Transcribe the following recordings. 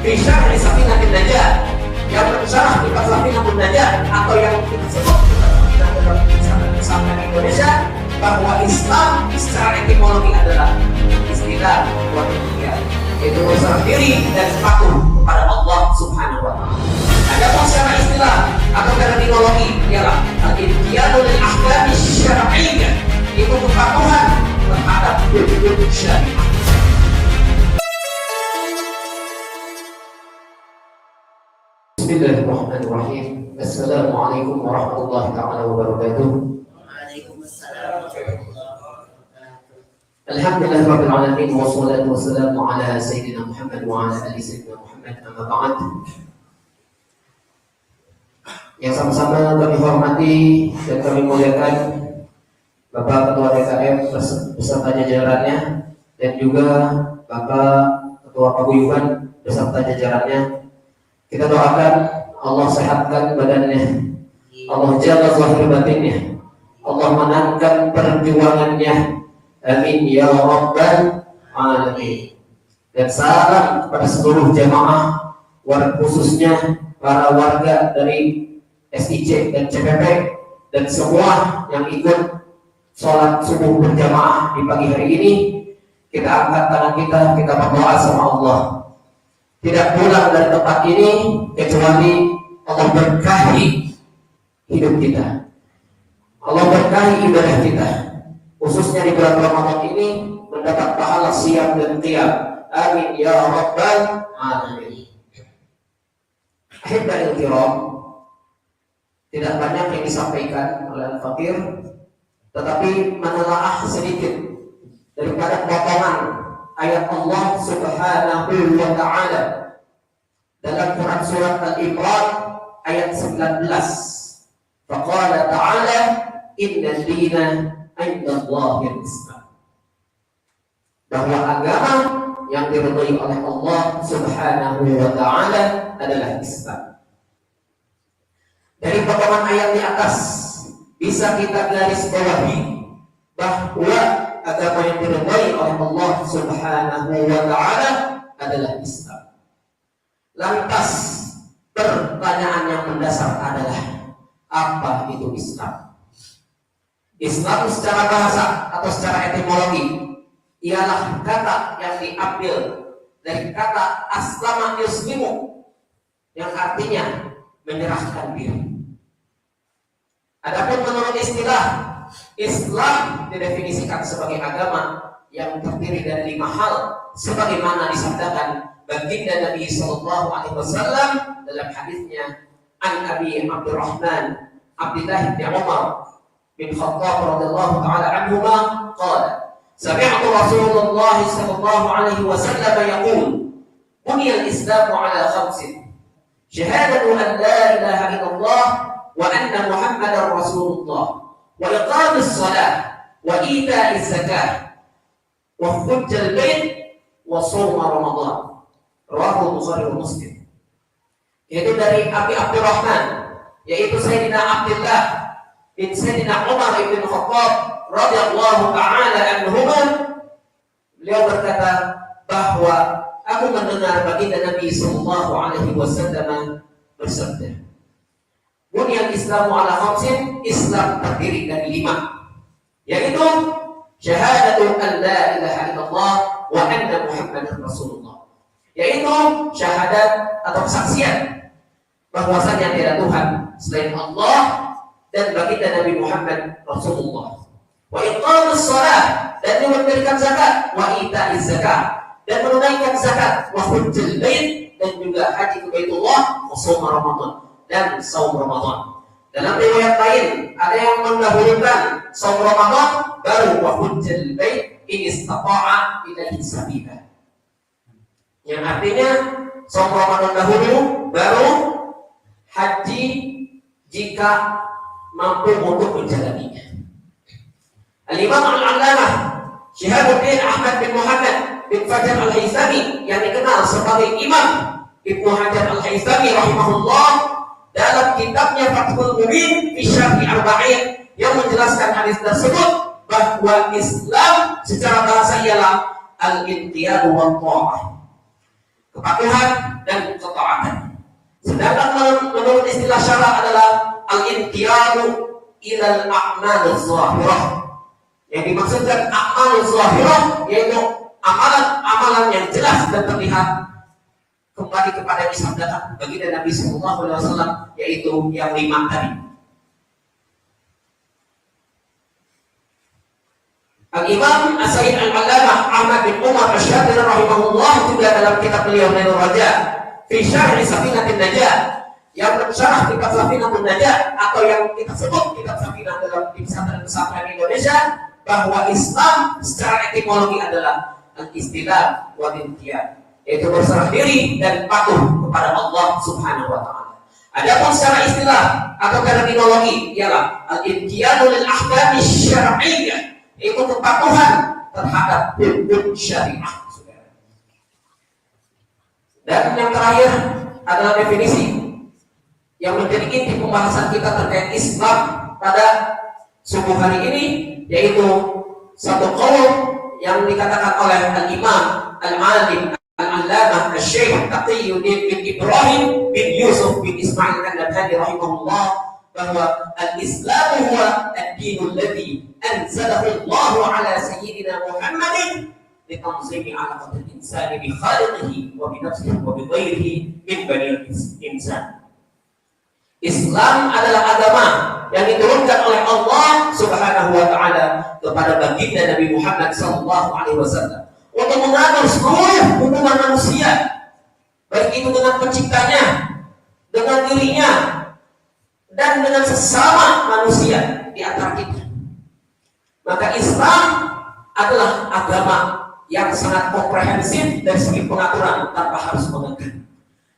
bisyar'i safinatin najah, yang berbicara tentang safinatul najah, atau yang kita sebut dalam sampai Indonesia bahwa Islam secara etimologi adalah istilah buat dunia, itu usaha diri dan patuh kepada Allah Subhanahu wa Ta'ala. Adapun secara istilah atau terminologi ialah al-inqiyadu lil ahkam syar'iyyah, itu kepatuhan terhadap hukum syariah. Bismillahirrahmanirrahim. Assalamualaikum warahmatullahi taala wabarakatuh. Waalaikumsalam. Alhamdulillahirabbil alamin wassalatu wassalamu ala sayyidina Muhammad wa ala ali sayyidina Muhammad, amma ba'd. Yang sama-sama kami hormati dan kami muliakan Bapak Ketua DKM beserta jajarannya, dan juga Bapak Ketua Paguyuban beserta jajarannya. Kita doakan Allah sehatkan badannya, Allah jaga zahir batinnya, Allah menangkan perjuangannya, amin ya rabbal alamin. Dan salam kepada seluruh jamaah, khususnya para warga dari SIC dan CPP, dan semua yang ikut sholat subuh berjamaah di pagi hari ini. Kita angkat tangan kita berdoa sama Allah. Tidak pulang dari tempat ini kecuali Allah berkahi hidup kita, Allah berkahi ibadah kita, khususnya di bulan Ramadan ini mendapat pahala siam dan qiyam. Amin ya rabbal alamin. Ahibbahil kiram, tidak banyak yang disampaikan oleh Al-Fakir, tetapi menelaah sedikit daripada potongan ayat Allah Subhanahu wa Ta'ala dalam Quran surat Al-Imran ayat 19. Faqala ta'ala innal dina 'indallahil Islam, bahwa agama yang diridhai oleh Allah Subhanahu wa Ta'ala adalah Islam. Dari potongan ayat di atas bisa kita garis bawahi bahwa agama yang diridhai oleh Allah Subhanahu wa Ta'ala adalah Islam. Lantas pertanyaan yang mendasar adalah, apa itu Islam? Islam secara bahasa atau secara etimologi ialah kata yang diambil dari kata aslama yuslimu, yang artinya menyerahkan diri. Adapun menurut istilah, Islam didefinisikan sebagai agama yang terdiri dari 5 hal, sebagaimana disabdakan baginda Nabi sallallahu alaihi wasallam dalam hadisnya an Abi Abdurrahman Abdullah bin Umar bin Khattab radhiyallahu taala anhuma qala sami'tu Rasulullah sallallahu alaihi wasallam yaqul buniyal Islamu ala khamsin syahadatu an la ilaha illallah wa anna Muhammadar Rasulullah wa iqamis shalah wa ita'iz zakah wa hujjal bait wa shaum Ramadan. Rawahu Bukhari wa Muslim. Yaitu dari Abi Abdurrahman, yaitu Sayyidina Abdullah bin Sayyidina Umar bin Khattab radhiyallahu ta'ala anhuma. Beliau berkata bahwa aku mendengar baginda Nabi sallallahu alaihi wasallam bersabda, Bunyal Islamu ala khamsin, Islam terdiri dari 5, yaitu syahadatu an la ilaha illallah wa anna Muhammadar Rasulullah, yaitu syahadat atau kesaksian bahwasanya tiada Tuhan selain Allah dan baginda Nabi Muhammad Rasulullah. Wa iqamus shalah, dan memberikan zakat, wa ita'iz zakah, dan menunaikan zakat, wa hujjal bait, dan juga haji ke Baitullah, wa shaum Ramadan, dan saum Ramadan. Dalam riwayat lain ada yang mendahulukan saum Ramadan baru wa hujjal bait in istata'a ilaihi sabila, yang artinya saum Ramadan dahulu baru haji jika mampu untuk menjalaninya. Al-Imam Al-Allamah Syihabuddin Ahmad bin Muhammad bin Fajar Al-Haythami, yang dikenal sebagai Imam Ibnu Hajar Al-Haythami rahimahullah, dalam kitabnya Fathul Mubin fi Syarhi Arba'in, yang menjelaskan hadis tersebut bahwa Islam secara bahasa ialah al-inqiyadu wa ta'ah, kepatuhan dan ketaatan. Sedangkan menurut istilah syara adalah al-inqiyadu ilal a'maluz zahirah. Yang dimaksudkan a'maluz zahirah yaitu amalan-amalan yang jelas dan terlihat kembali kepada yang disabdakan baginda Nabi sallallahu alaihi wasallam, yaitu yang 5 tadi. Al-Imam As-Sa'id Al-Allamah Ahmad bin Umar Asy-Syadili rahimahullah juga dalam kitab beliau Nailur Raja fi Syarh Safinatin Najah, yang mensyarah kitab Safinatul Najah atau yang kita sebut kitab Safinah dalam pesantren Indonesia, bahwa Islam secara etimologi adalah al-istilam wal inqiyad, yaitu berserah diri dan patuh kepada Allah Subhanahu wa taala. Adapun secara istilah atau terminologi ialah al-inqiyadu lil ahkam syar'iyyah, yaitu kepatuhan terhadap hukum syariah. Dan yang terakhir adalah definisi yang menjadi inti pembahasan kita terkait Islam pada subuh hari ini, yaitu satu qaul yang dikatakan oleh Al-Imam Al-Alim Al-Allamah Asy-Syaikh Taqiyuddin bin Ibrahim bin Yusuf bin Ismail An-Nabhani rahimahullah, bahwa al-Islam huwa ad-dinul ladzi anzalahu Allah ala sayyidina Muhammadin litanzimi 'alaqatil insani bi khaliqihi wa bi nafsihi wa bi ghairihi min banil insan. Islam adalah agama yang diturunkan oleh Allah Subhanahu wa taala kepada baginda Nabi Muhammad sallallahu alaihi wasallam untuk mengatur seluruh hubungan manusia, baik itu dengan penciptanya, dengan dirinya, dan dengan sesama manusia di antara kita. Maka Islam adalah agama yang sangat komprehensif dari segi pengaturan tanpa harus mengekang.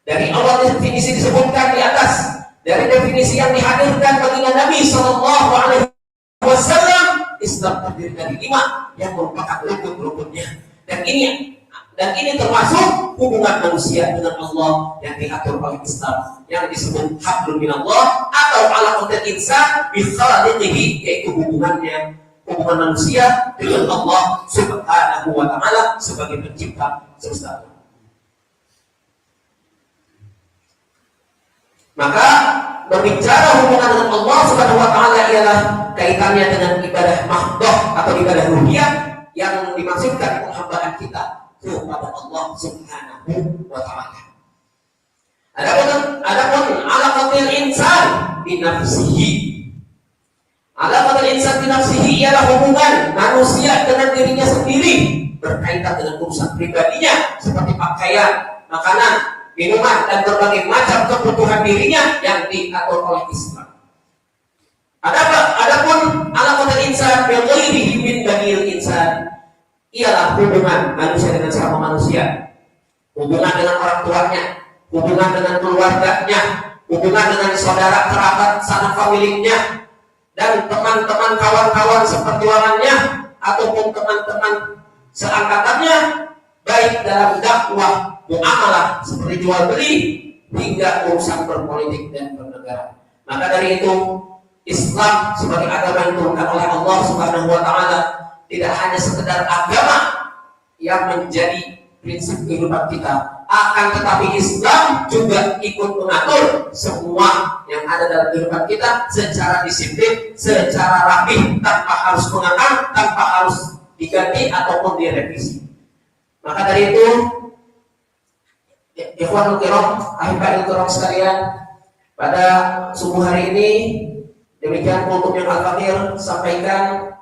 Dari awal definisi disebutkan di atas, dari definisi yang dihadirkan baginda Nabi Sallallahu Alaihi Wasallam, Islam terdiri dari 5 yang merupakan rukun-rukunnya, dan ini termasuk hubungan manusia dengan Allah yang diatur oleh Islam, yang disebut hablum minallah atau alaqatul insan bi khaliqihi, yaitu hubungan manusia dengan Allah Subhanahu wa taala sebagai pencipta semesta. Maka berbicara hubungan dengan Allah Subhanahu wa taala ialah kaitannya dengan ibadah mahdhah atau ibadah ruhiyah yang dimaksudkan penghambaan kita kepada Allah Subhanahu wa taala. Adapun alaqatul insan bi nafsihi. Alaqatul insan bi nafsihi ialah hubungan manusia dengan dirinya sendiri berkaitan dengan urusan pribadinya seperti pakaian, makanan, minuman, dan berbagai macam kebutuhan dirinya yang diatur oleh Islam. Adapun alaqatul insan bi ghairihi min banil insan ialah hubungan manusia dengan sesama manusia, hubungan dengan orang tuanya, hubungan dengan keluarganya, hubungan dengan saudara kerabat sanak familinya, dan teman-teman kawan-kawan seperjuangannya ataupun teman-teman seangkatannya, baik dalam dakwah, muamalah seperti jual beli hingga urusan berpolitik dan bernegara. Maka dari itu Islam sebagai agama yang diturunkan oleh Allah Subhanahu wa taala tidak hanya sekedar agama yang menjadi prinsip kehidupan kita, akan tetapi Islam juga ikut mengatur semua yang ada dalam kehidupan kita secara disiplin, secara rapi, tanpa harus mengekang, tanpa harus diganti ataupun direvisi. Maka dari itu, ikhwanul kiram, ahibatul kiram sekalian, pada subuh hari ini demikian kultum yang Al-Fakir sampaikan.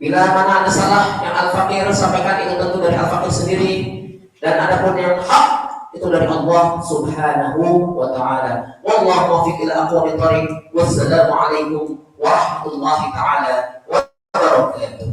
Bila mana ada salah yang Al-Fakir sampaikan, itu tentu dari Al-Fakir sendiri, dan adapun yang hak itu dari Allah Subhanahu wa taala. Wallahu muwaffiq ila aqwamit thariq. Wassalamu alaikum warahmatullahi taala wabarakatuh.